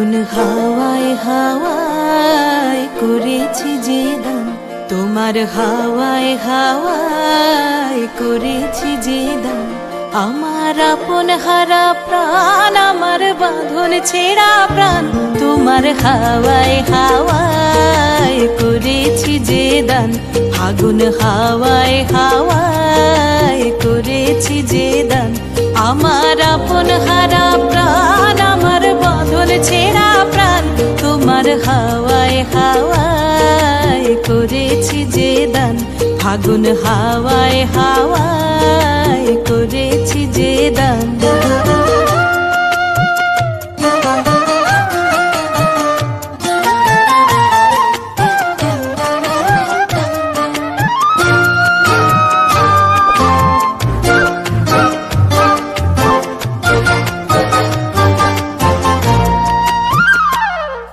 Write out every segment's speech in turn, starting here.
ফাগুন হাওয়ায় হাওয়ায় করেছি যে দান, তোমার হাওয়ায় হাওয়ায় করেছি যে দান। আমার আপন হারা প্রাণ, আমার বাঁধন ছেঁড়া প্রাণ, তোমার হাওয়ায় হাওয়ায় করেছি যে দান। ফাগুন হাওয়ায় হাওয়ায় করেছি যে দান। আমার আপন হারা প্রাণ, আমার বাঁধন ছেঁড়া প্রাণ, তোমার হাওয়ায় হাওয়ায় করেছি যে দান। ফাগুন হাওয়ায় হাওয়ায় করেছি যে দান।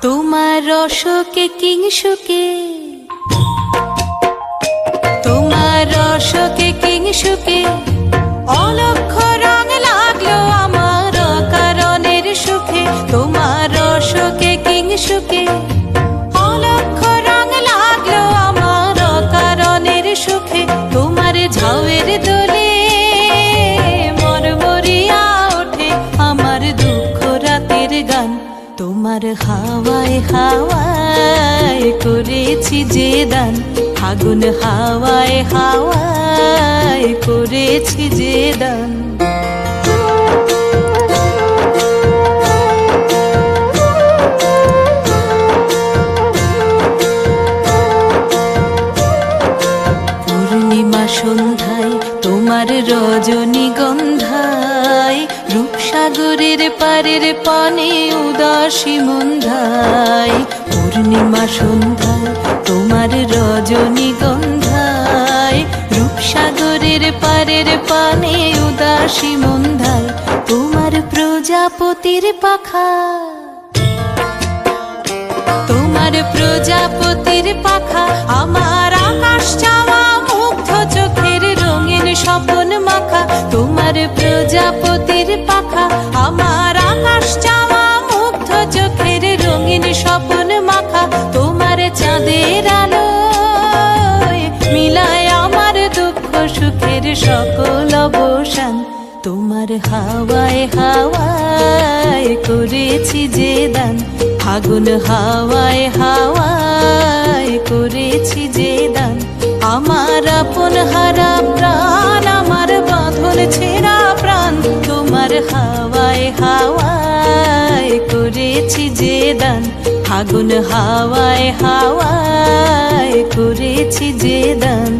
তোমার রসকে কিংসুকে, তোমার রসকে কিংসুকে অলক্ষ রং লাগলো আমার কারণের সুখে। তোমার রসকে কিংসুকে অলক্ষ রং লাগলো আমার কারণের সুখে। তোমার ঝাউয়ের দোলে মরমরিয়া ওঠে আমার দুঃখ রাতের গান। তোমার হাওয়ায় হাওয়ায় করেছি যে দান। ফাগুন হাওয়ায় হাওয়ায় করেছি যে দান। পূর্ণিমা সন্ধ্যায় তোমার রজনীগন্ধায়, রূপসাগরের পারের পানে উদাসী মন্ধায়। পূর্ণিমা সন্ধ্যায় তোমার রজনীগন্ধায়, রূপসাগরের পারের পানে উদাসী মন্ধায়। তোমার প্রজাপতির পাখা, তোমার প্রজাপতির পাখা আমার আকাশ চাওয়া মুগ্ধ চোখের রঙিন স্বপন মাখা। তোমার প্রজাপতির পাখা আমার আকাশ চাওয়া মুগ্ধ চোখের রঙিন স্বপন মাখা। তোমার চাঁদের আলোয় মিলায় আমার দুঃখ সুখের সকল অবসান। তোমার হাওয়ায় হাওয়ায় করেছি যে দান। ফাগুন হাওয়ায় হাওয়ায় করেছি যে দান। আমার আপন হারা প্রাণ, আমার বাঁধন ছেঁড়া প্রাণ, তোমার হাওয়ায় হাওয়ায় করেছি যে দান। ফাগুন হাওয়ায় হাওয়ায় করেছি যে দান।